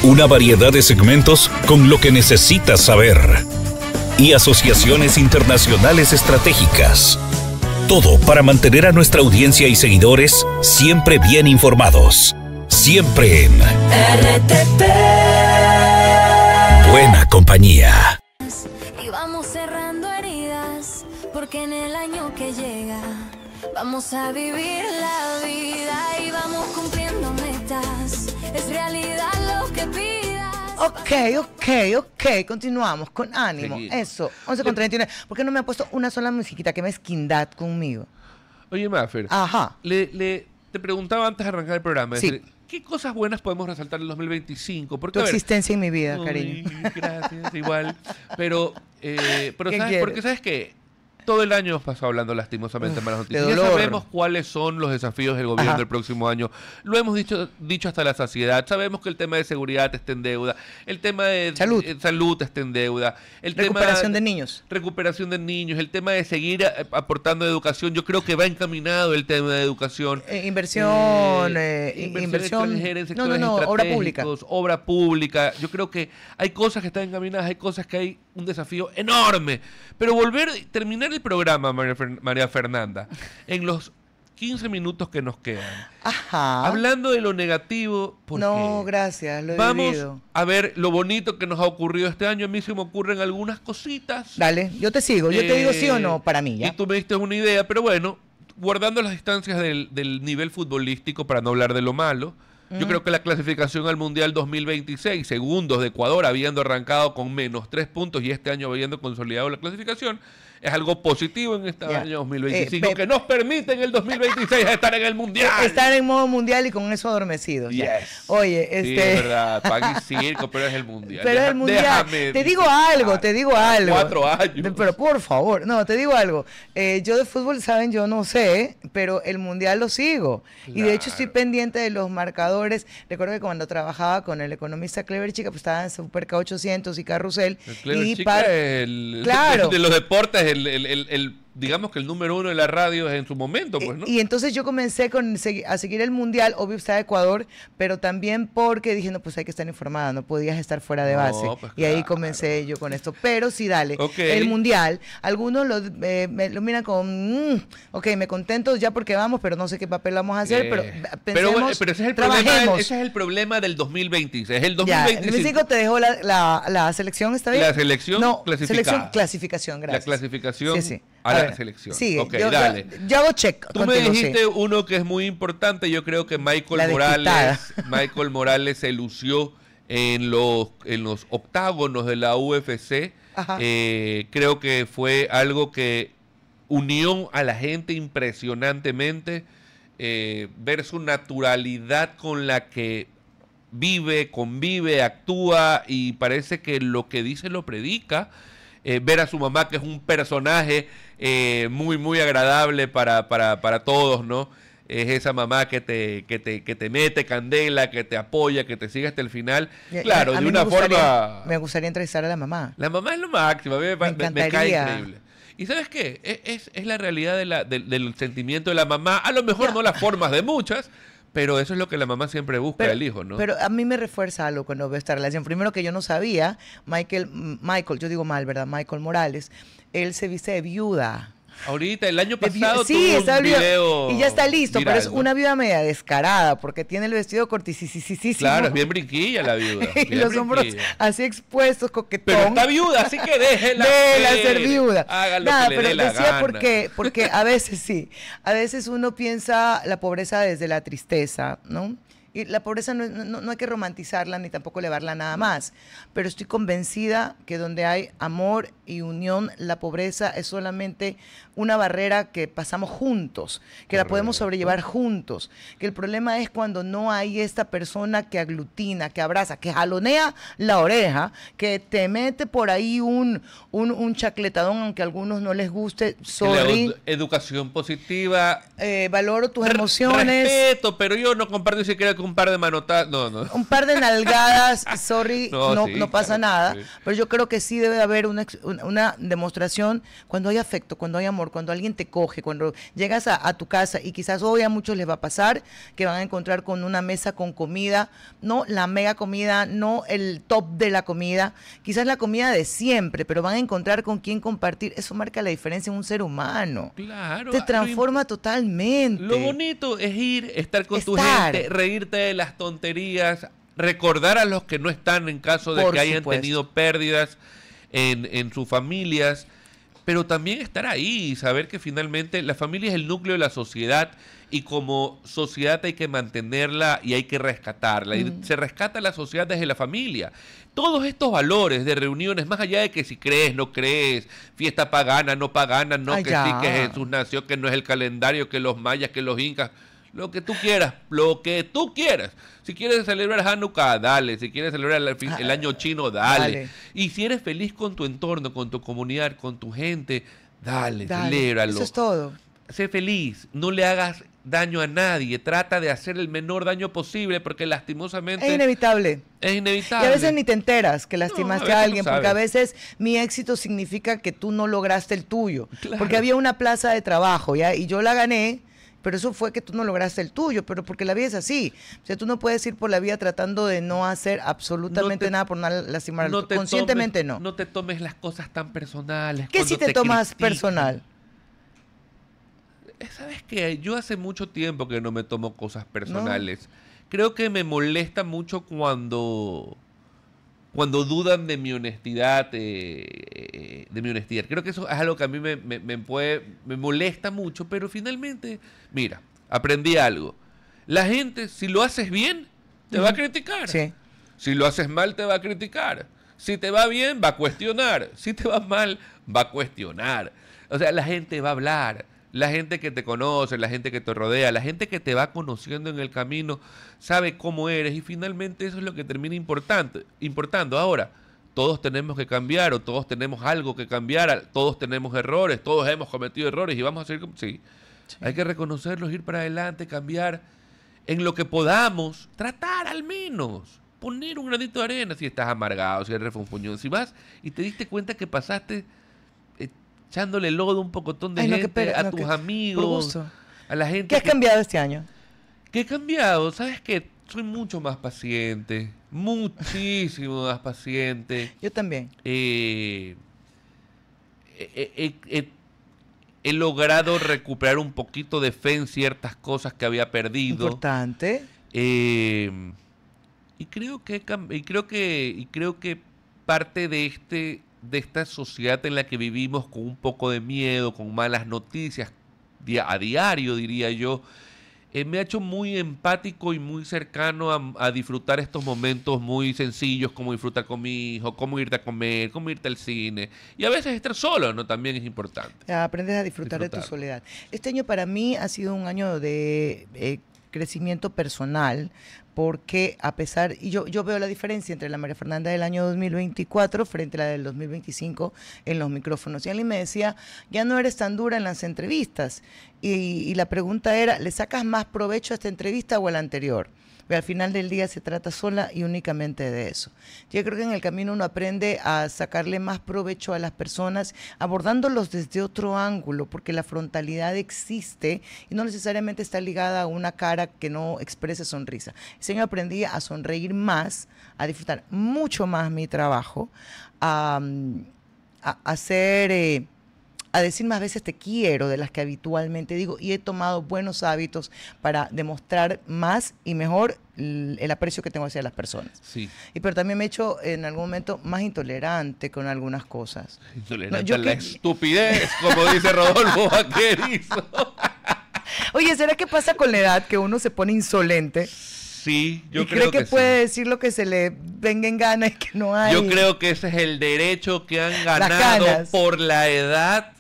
Una variedad de segmentos con lo que necesitas saber. Y asociaciones internacionales estratégicas. Todo para mantener a nuestra audiencia y seguidores siempre bien informados. Siempre en RTP. Buena compañía. Y vamos cerrando heridas, porque en el año que llega vamos a vivir la vida y vamos cumpliendo metas. Es realidad lo que pidas. Ok, continuamos con ánimo. Seguir. Eso, 11:39. ¿Por qué no me ha puesto una sola musiquita que me esquindad conmigo? Oye, Maffer, Ajá. te preguntaba antes de arrancar el programa, es Sí. decir, ¿qué cosas buenas podemos resaltar en el 2025? Porque, Tu a ver, existencia en mi vida, cariño. uy, gracias, igual. Pero ¿Qué ¿sabes? quieres? Porque sabes que todo el año hemos pasado hablando lastimosamente en malas noticias. de Ya dolor. sabemos cuáles son los desafíos del gobierno Ajá. del próximo año. Lo hemos dicho hasta la saciedad. Sabemos que el tema de seguridad está en deuda. El tema de salud está en deuda. Recuperación de niños. Recuperación de niños. El tema de seguir aportando educación. Yo creo que va encaminado el tema de educación. Inversión extranjera en sectores obra pública. estratégicos, obra pública. Yo creo que hay cosas que están encaminadas, hay cosas que hay un desafío enorme. Pero terminar el programa, María Fernanda, en los 15 minutos que nos quedan, Ajá. hablando de lo negativo, porque No, gracias, lo he vamos vivido. a ver lo bonito que nos ha ocurrido este año. A mí se me ocurren algunas cositas. Dale, yo te sigo, yo te digo sí o no para mí, ¿ya? Y tú me diste una idea, pero bueno, guardando las distancias del nivel futbolístico para no hablar de lo malo, yo creo que la clasificación al Mundial 2026, segundos de Ecuador, habiendo arrancado con -3 puntos y este año habiendo consolidado la clasificación, es algo positivo en este año 2025, que nos permite en el 2026 estar en el Mundial. Estar en modo mundial y con eso adormecidos. ya. Yes. Oye, Sí, es verdad, pan y circo, pero es el Mundial. Pero es el Mundial. Déjame Te digo algo. 4 años. Pero por favor, no, te digo algo. Yo de fútbol, saben, yo no sé, pero el Mundial lo sigo. Y de hecho estoy Claro. pendiente de los marcadores. Recuerdo que cuando trabajaba con el economista Clever Chica, pues estaba en Super K800 y Carrusel. El Clever y Chica es Claro. de los deportes, digamos que el número 1 de la radio es en su momento, pues, ¿no? Y entonces yo comencé a seguir el Mundial, obvio estaba Ecuador, pero también porque dije, no, pues hay que estar informada, no podías estar fuera de No, base. pues Y ahí claro. comencé yo con esto. Pero sí, dale, Ok. el Mundial, algunos lo miran con, ok, me contento ya porque vamos, pero no sé qué papel vamos a hacer, pero pensemos, pero ese es el trabajemos. ese es el problema del 2026. El Ya, el 2025. 2025 te dejó la selección, ¿está bien? La selección no, clasificada. clasificación, gracias. La clasificación Sí, sí. a la ver, selección. Sigue, Ok, yo, dale. yo hago check Tú me contigo, sí. dijiste uno que es muy importante. Yo creo que La Michael Morales se lució en los octágonos de la UFC. Ajá. Creo que fue algo que unió a la gente impresionantemente. Ver su naturalidad con la que vive, convive, actúa y parece que lo que dice lo predica. Ver a su mamá, que es un personaje muy, muy agradable para todos, ¿no? Es esa mamá que te mete candela, que te apoya, que te sigue hasta el final. Claro, A de mí una forma... Me gustaría entrevistar a la mamá. La mamá es lo máximo, a mí me cae encantaría. increíble. ¿Y sabes qué? Es la realidad del sentimiento de la mamá. A lo mejor no las formas de muchas, pero eso es lo que la mamá siempre busca del hijo, ¿no? Pero a mí me refuerza algo cuando veo esta relación. Primero, que yo no sabía, Michael, yo digo mal, ¿verdad? Michael Morales, él se viste de viuda. Ahorita, el año pasado Sí, tuvo está un video y ya está listo, viral, pero es ¿no? una viuda media descarada porque tiene el vestido cortisísimo. Claro, es bien brinquilla la viuda. Y bien los hombros brinquilla. así expuestos, coquetón. Pero está viuda, así que déjela ser viuda. Haga lo Nada, que le pero dé la decía gana. porque a veces sí, a veces uno piensa la pobreza desde la tristeza, ¿no? Y la pobreza no hay que romantizarla ni tampoco elevarla nada más, pero estoy convencida que donde hay amor y unión, la pobreza es solamente una barrera que pasamos juntos, que la podemos sobrellevar juntos, que el problema es cuando no hay esta persona que aglutina, que abraza, que jalonea la oreja, que te mete por ahí un chacletadón, aunque a algunos no les guste, sorry. Educación positiva. Valoro tus emociones. Respeto, pero yo no comparto ni siquiera con un par de manotas. No. Un par de nalgadas, sorry, Sí, no pasa claro, nada. sí. Pero yo creo que sí debe de haber una demostración cuando hay afecto, cuando hay amor, cuando alguien te coge, cuando llegas a tu casa y quizás hoy a muchos les va a pasar que van a encontrar con una mesa con comida, no la mega comida, no el top de la comida, quizás la comida de siempre, pero van a encontrar con quién compartir. Eso marca la diferencia en un ser humano. Claro. Te transforma totalmente. Lo bonito es ir, estar con tu Estar. gente, reírte de las tonterías, recordar a los que no están en caso de Por que hayan supuesto. tenido pérdidas en sus familias, pero también estar ahí y saber que finalmente la familia es el núcleo de la sociedad y como sociedad hay que mantenerla y hay que rescatarla. Y se rescata la sociedad desde la familia. Todos estos valores de reuniones, más allá de que si crees, no crees, fiesta pagana, no, Ay, que ya. sí, que Jesús nació, que no es el calendario, que los mayas, que los incas, lo que tú quieras, lo que tú quieras. Si quieres celebrar Hanukkah, dale. Si quieres celebrar el año chino, dale. Y si eres feliz con tu entorno, con tu comunidad, con tu gente, dale. Celébralo. Eso es todo. Sé feliz, no le hagas daño a nadie, trata de hacer el menor daño posible porque lastimosamente Es inevitable. es Y inevitable. a veces ni te enteras que lastimaste a veces alguien, no porque a sabes. veces mi éxito significa que tú no lograste el tuyo. Claro. Porque había una plaza de trabajo, ¿ya? Y yo la gané, pero eso fue que tú no lograste el tuyo, pero porque la vida es así. O sea, tú no puedes ir por la vida tratando de no hacer absolutamente nada por no lastimar al otro. Conscientemente no. No te tomes las cosas tan personales. ¿Qué cuando si te tomas critican. personal? ¿Sabes qué? Yo hace mucho tiempo que no me tomo cosas personales. Creo que me molesta mucho cuando dudan de mi honestidad, Creo que eso es algo que a mí me molesta mucho, pero finalmente, mira, aprendí algo. La gente, si lo haces bien, te va a criticar. Sí. Si lo haces mal, te va a criticar. Si te va bien, va a cuestionar. Si te va mal, va a cuestionar. O sea, la gente va a hablar. La gente que te conoce, la gente que te rodea, la gente que te va conociendo en el camino, sabe cómo eres y finalmente eso es lo que termina importando. Ahora, todos tenemos que cambiar o todos tenemos algo que cambiar, todos tenemos errores, todos hemos cometido errores y vamos a seguir. Sí. Hay que reconocerlos, ir para adelante, cambiar en lo que podamos, tratar al menos, poner un granito de arena si estás amargado, si eres refunfuñón, si vas y te diste cuenta que pasaste echándole lodo a un pocotón de gente, a tus amigos, a la gente. ¿Qué has cambiado este año? ¿Qué he cambiado? ¿Sabes qué? Soy mucho más paciente, muchísimo más paciente. Yo también. He logrado recuperar un poquito de fe en ciertas cosas que había perdido. Importante. Y creo que parte de esta sociedad en la que vivimos con un poco de miedo, con malas noticias a diario, diría yo, me ha hecho muy empático y muy cercano a disfrutar estos momentos muy sencillos, como disfrutar con mi hijo, como irte a comer, como irte al cine. Y a veces estar solo, ¿no? También es importante. Aprendes a disfrutar de tu soledad. Este año para mí ha sido un año de crecimiento personal, porque a pesar, y yo veo la diferencia entre la María Fernanda del año 2024 frente a la del 2025 en los micrófonos. Y alguien me decía, ya no eres tan dura en las entrevistas. Y la pregunta era, ¿le sacas más provecho a esta entrevista o a la anterior? Pero al final del día se trata sola y únicamente de eso. Yo creo que en el camino uno aprende a sacarle más provecho a las personas, abordándolos desde otro ángulo, porque la frontalidad existe y no necesariamente está ligada a una cara que no exprese sonrisa. Ese año aprendí a sonreír más, a disfrutar mucho más mi trabajo, a ser a decir más veces te quiero de las que habitualmente digo, y he tomado buenos hábitos para demostrar más y mejor el aprecio que tengo hacia las personas. Sí. Pero también me he hecho en algún momento más intolerante con algunas cosas. Intolerante a la estupidez, como dice Rodolfo Vaquerizo. Oye, ¿será que pasa con la edad que uno se pone insolente? Sí, yo creo cree que puede sí. decir lo que se le venga en gana y que no hay. Yo creo que ese es el derecho que han ganado por la edad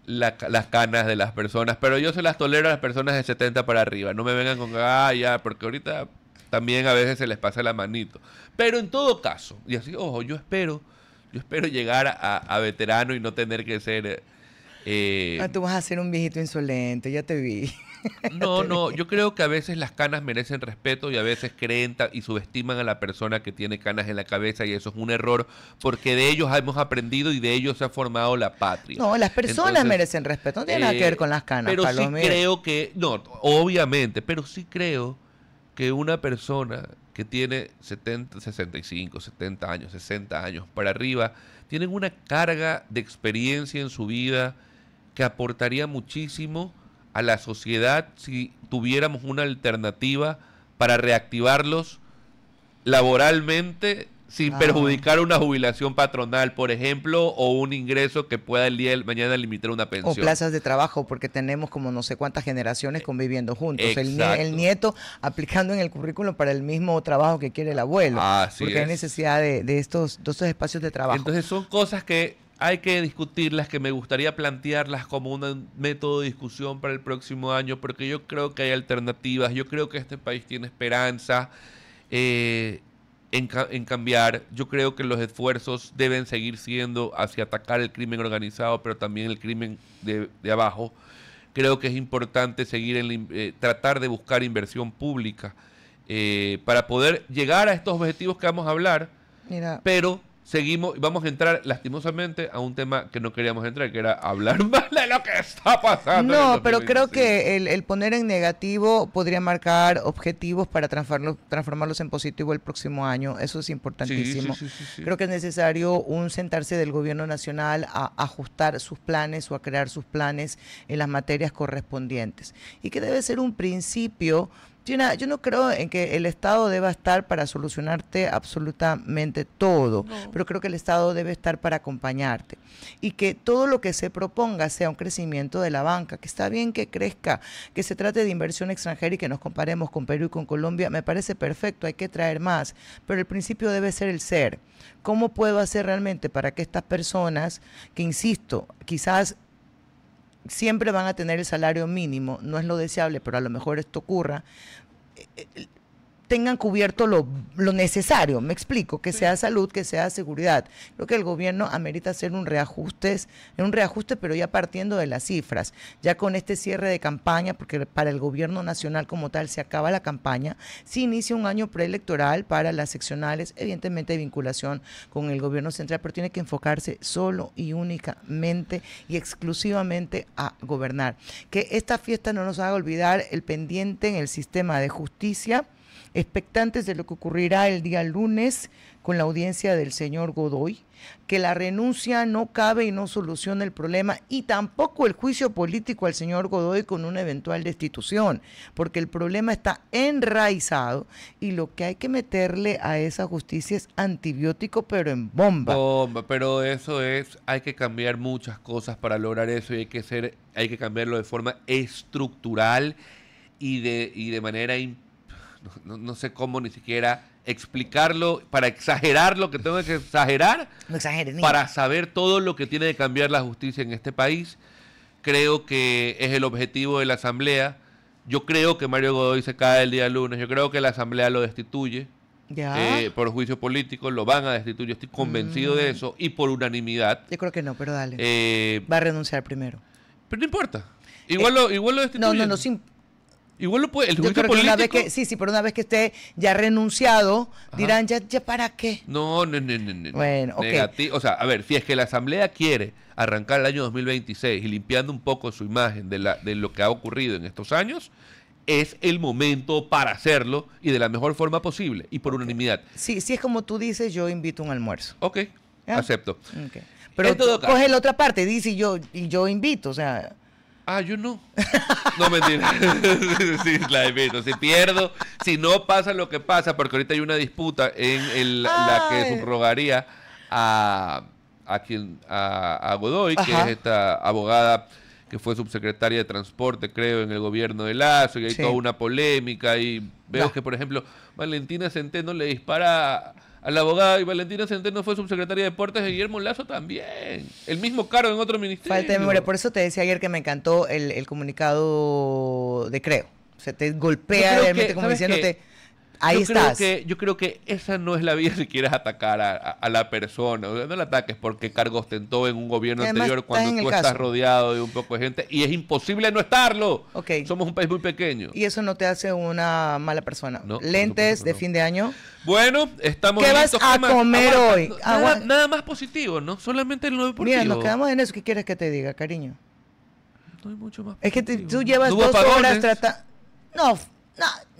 las canas de las personas, pero yo se las tolero a las personas de 70 para arriba. No me vengan con, ya, porque ahorita también a veces se les pasa la manito. Pero en todo caso, y así, ojo, yo espero llegar a veterano y no tener que ser... tú vas a ser un viejito insolente, ya te vi. No, yo creo que a veces las canas merecen respeto y a veces creen y subestiman a la persona que tiene canas en la cabeza, y eso es un error, porque de ellos hemos aprendido y de ellos se ha formado la patria. No, las personas merecen respeto, no tiene nada que ver con las canas. Pero sí creo que, no, obviamente, pero sí creo que una persona que tiene 70, 65, 70 años, 60 años para arriba, tienen una carga de experiencia en su vida que aportaría muchísimo a la sociedad si tuviéramos una alternativa para reactivarlos laboralmente sin perjudicar una jubilación patronal, por ejemplo, o un ingreso que pueda el día de mañana limitar una pensión. O plazas de trabajo, porque tenemos como no sé cuántas generaciones conviviendo juntos. El nieto aplicando en el currículum para el mismo trabajo que quiere el abuelo. Porque hay necesidad de estos espacios de trabajo. Entonces son cosas que hay que discutirlas, que me gustaría plantearlas como un método de discusión para el próximo año, porque yo creo que hay alternativas, yo creo que este país tiene esperanza en cambiar. Yo creo que los esfuerzos deben seguir siendo hacia atacar el crimen organizado, pero también el crimen de abajo. Creo que es importante seguir tratar de buscar inversión pública para poder llegar a estos objetivos que vamos a hablar, pero vamos a entrar lastimosamente a un tema que no queríamos entrar, que era hablar mal de lo que está pasando. No, pero creo que el poner en negativo podría marcar objetivos para transformarlos en positivo el próximo año. Eso es importantísimo. Sí. Creo que es necesario un sentarse del gobierno nacional a ajustar sus planes o a crear sus planes en las materias correspondientes. Y que debe ser un principio. Yo no creo en que el Estado deba estar para solucionarte absolutamente todo, pero creo que el Estado debe estar para acompañarte y que todo lo que se proponga sea un crecimiento de la banca, que está bien que crezca, que se trate de inversión extranjera y que nos comparemos con Perú y con Colombia, me parece perfecto, hay que traer más, pero el principio debe ser el ser. ¿Cómo puedo hacer realmente para que estas personas, que insisto, quizás siempre van a tener el salario mínimo, no es lo deseable, pero a lo mejor esto ocurra, tengan cubierto lo necesario, me explico, que sea salud, que sea seguridad. Creo que el gobierno amerita hacer un reajuste, pero ya partiendo de las cifras, ya con este cierre de campaña, porque para el gobierno nacional como tal se acaba la campaña, se inicia un año preelectoral para las seccionales, evidentemente de vinculación con el gobierno central, pero tiene que enfocarse solo y únicamente y exclusivamente a gobernar. Que esta fiesta no nos haga olvidar el pendiente en el sistema de justicia, expectantes de lo que ocurrirá el día lunes con la audiencia del señor Godoy, que la renuncia no cabe y no soluciona el problema, y tampoco el juicio político al señor Godoy con una eventual destitución, porque el problema está enraizado y lo que hay que meterle a esa justicia es antibiótico, pero en bomba. Pero eso hay que cambiar muchas cosas para lograr eso, y hay que cambiarlo de forma estructural y de manera no sé cómo ni siquiera explicarlo, para exagerar lo que tengo que exagerar, no exageres, para saber todo lo que tiene que cambiar la justicia en este país. Creo que es el objetivo de la Asamblea. Yo creo que Mario Godoy se cae el día lunes. Yo creo que la Asamblea lo destituye por juicio político, lo van a destituir. Yo estoy convencido de eso, y por unanimidad. Yo creo que no, pero dale. Va a renunciar primero. Pero no importa. Igual lo destituyen. No, sin... Igual lo puede, el juicio político. Una vez pero una vez que esté ya renunciado, dirán, ¿ya para qué? No. Bueno, O sea, a ver, si es que la Asamblea quiere arrancar el año 2026 y limpiando un poco su imagen de lo que ha ocurrido en estos años, es el momento para hacerlo, y de la mejor forma posible y por unanimidad. Sí, si es como tú dices, yo invito un almuerzo. Ok, ¿ya? Acepto. Pero En todo caso. coge la otra parte, dice y yo invito, o sea... Yo no. No, mentira. Sí, la invito. Si pierdo, si no pasa lo que pasa, porque ahorita hay una disputa en la que subrogaría a Godoy, que Ajá. es esta abogada que fue subsecretaria de Transporte, creo, en el gobierno de Lazo, y hay Sí. toda una polémica, y veo No. que, por ejemplo, Valentina Centeno le dispara a la abogada, y Valentina Centeno fue subsecretaria de Deportes de Guillermo Lazo también. El mismo cargo en otro ministerio. Falta de memoria. Por eso te decía ayer que me encantó el comunicado de Creo. O sea, te Yo golpea creo realmente que, como ¿sabes diciéndote, qué? ahí estás. Yo creo que esa no es la vía si quieres atacar a la persona. O sea, no la ataques porque cargo ostentó en un gobierno Y además anterior estás cuando en tú el estás caso. rodeado de un poco de gente y es imposible no estarlo. Ok. Somos un país muy pequeño. Y eso no te hace una mala persona. No, por Lentes supuesto de no. fin de año. Bueno, estamos ¿Qué vas listos. a ¿Qué más? comer hoy? Nada más positivo, ¿no? Solamente el 9%. Mira, nos quedamos en eso. ¿Qué quieres que te diga, cariño? No hay mucho más Es que positivo. tú llevas No hubo 2 horas apagones. tratando... No,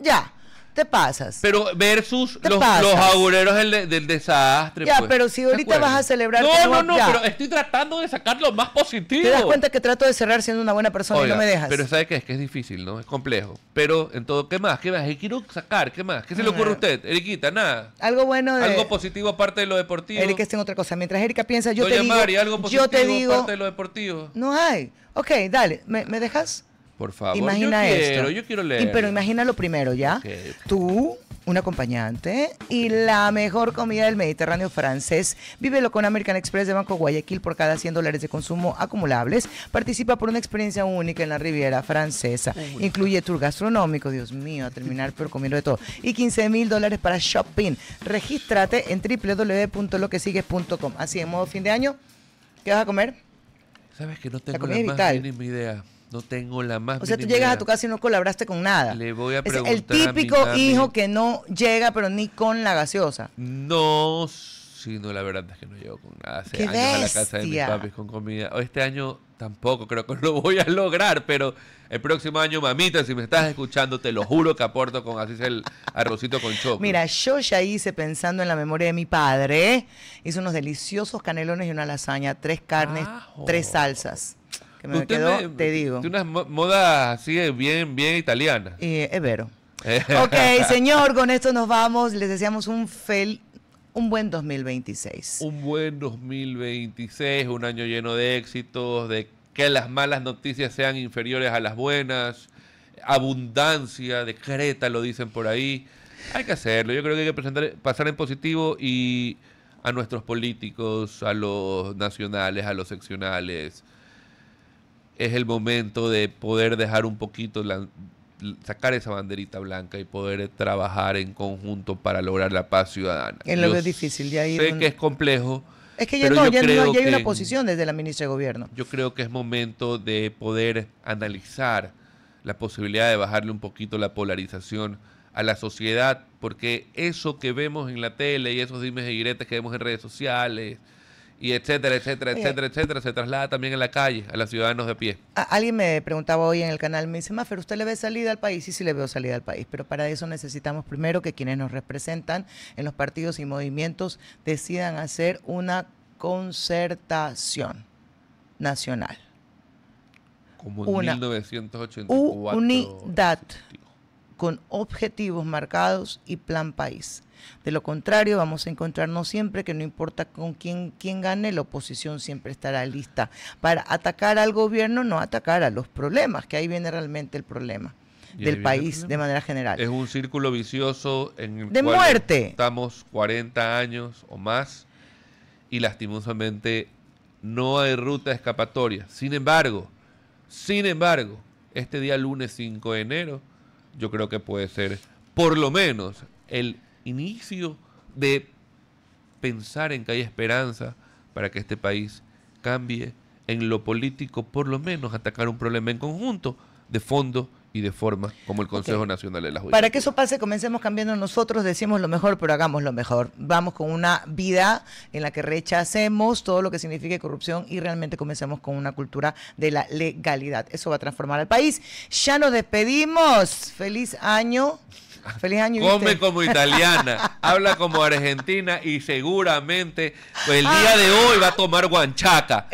ya. Te pasas. Pero versus Te los pasas. agureros del desastre. Ya, pues. pero si ¿Te ahorita acuerdas? vas a celebrar... No, ya. pero estoy tratando de sacar lo más positivo. Te das cuenta que trato de cerrar siendo una buena persona y Oiga, no me dejas. Pero ¿sabe qué? Es que es difícil, ¿no? Es complejo. Pero en todo, ¿qué más? ¿Qué más? ¿Qué quiero sacar? ¿Qué más? ¿Qué se le ocurre a usted? Eriquita, nada. Algo bueno de... Algo positivo aparte de lo deportivo. Erika está en otra cosa. Mientras Erika piensa, yo Doña te digo... Mari, algo positivo yo te digo... aparte de lo deportivo. No hay. Ok, dale. ¿Me dejas? Por favor. Imagina esto. Yo quiero leer. Pero imagínalo primero, ¿ya? Ok. Tú, un acompañante y la mejor comida del Mediterráneo francés. Vívelo con American Express de Banco Guayaquil por cada $100 de consumo acumulables. Participa por una experiencia única en la Riviera Francesa. Incluye tour gastronómico, Dios mío, a terminar pero comiendo de todo. Y $15,000 para shopping. Regístrate en www.loquesigues.com. Así, en modo fin de año, ¿qué vas a comer? ¿Sabes que no La tengo comida la es más vital. mínima idea? No tengo la más O sea, tú mínima llegas idea. a tu casa y no colaboraste con nada. Le voy a Es preguntar el típico a mi mami. hijo que no llega, pero ni con la gaseosa. No, sí, no, la verdad es que no llego con nada. Hace ¡Qué años a la casa de mis bestia! papis con comida. Este año tampoco creo que lo voy a lograr, pero el próximo año, mamita, si me estás escuchando, te lo juro que aporto con así sea el arrocito con chocolate. Mira, yo ya hice pensando en la memoria de mi padre. Hice unos deliciosos canelones y una lasaña, 3 carnes, Ajo. 3 salsas. Que me Usted quedó, te digo. De unas modas así bien italianas. Es vero. Ok, señor, con esto nos vamos. Les deseamos un buen 2026. Un buen 2026, un año lleno de éxitos, de que las malas noticias sean inferiores a las buenas, abundancia, decreta, lo dicen por ahí. Hay que hacerlo, yo creo que hay que pasar en positivo y a nuestros políticos, a los nacionales, a los seccionales. Es el momento de poder dejar un poquito, sacar esa banderita blanca y poder trabajar en conjunto para lograr la paz ciudadana. Es lo Yo que es difícil, ya hay sé un- que es complejo. Es que ya pero no, yo ya creo hay una que- posición desde la ministra de Gobierno. Yo creo que es momento de poder analizar la posibilidad de bajarle un poquito la polarización a la sociedad, porque eso que vemos en la tele y esos dimes y diretes que vemos en redes sociales y etcétera, etcétera, Oye. etcétera, etcétera, se traslada también a la calle, a los ciudadanos de a pie. Alguien me preguntaba hoy en el canal, me dice, Mafer, ¿usted le ve salida al país? Sí, sí le veo salida al país, pero para eso necesitamos primero que quienes nos representan en los partidos y movimientos decidan hacer una concertación nacional. Como en Una 1984. unidad con objetivos marcados y plan país. De lo contrario, vamos a encontrarnos siempre que no importa con quién gane, la oposición siempre estará lista para atacar al gobierno, no atacar a los problemas, que ahí viene realmente el problema Y ahí del viene país el problema. de manera general. Es un círculo vicioso en el De cual muerte. estamos 40 años o más y lastimosamente no hay ruta escapatoria. Sin embargo, este día lunes 5 de enero yo creo que puede ser por lo menos el inicio de pensar en que hay esperanza para que este país cambie en lo político, por lo menos atacar un problema en conjunto, de fondo y de forma, como el Consejo Ok. Nacional de la Justicia. Para que eso pase, comencemos cambiando nosotros, decimos lo mejor, pero hagamos lo mejor. Vamos con una vida en la que rechacemos todo lo que signifique corrupción y realmente comencemos con una cultura de la legalidad. Eso va a transformar al país. Ya nos despedimos. Feliz año. Feliz año. Come ¿viste? como italiana, habla como argentina y seguramente pues, el día de hoy va a tomar guanchaca.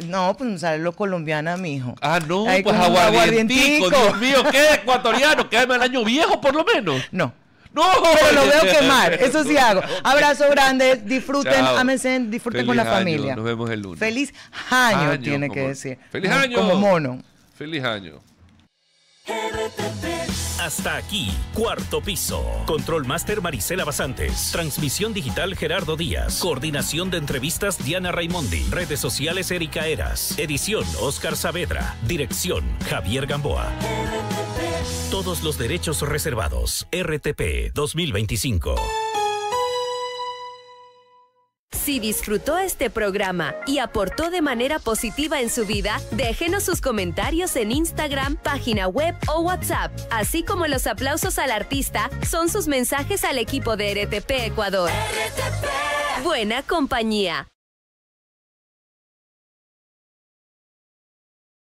No, pues sale lo colombiana, mijo. Ah, no, Ahí pues con un aguardientico. aguardientico. Dios mío, ¿qué ecuatoriano? ¿Qué el año viejo por lo menos? No. No, Pero lo veo quemar, eso sí hago. Abrazo grande, disfruten, Chao. ámense, disfruten Feliz con la año, familia. nos vemos el lunes. Feliz año, Año, tiene que como- decir. Feliz Como- año. Como mono. Feliz año. Hasta aquí, Cuarto Piso. Control Master Marisela Basantes. Transmisión digital Gerardo Díaz. Coordinación de entrevistas Diana Raimondi. Redes sociales Erika Eras. Edición Oscar Saavedra. Dirección Javier Gamboa. Todos los derechos reservados. RTP 2025. Si disfrutó este programa y aportó de manera positiva en su vida, déjenos sus comentarios en Instagram, página web o WhatsApp, así como los aplausos al artista son sus mensajes al equipo de RTP Ecuador. Buena compañía.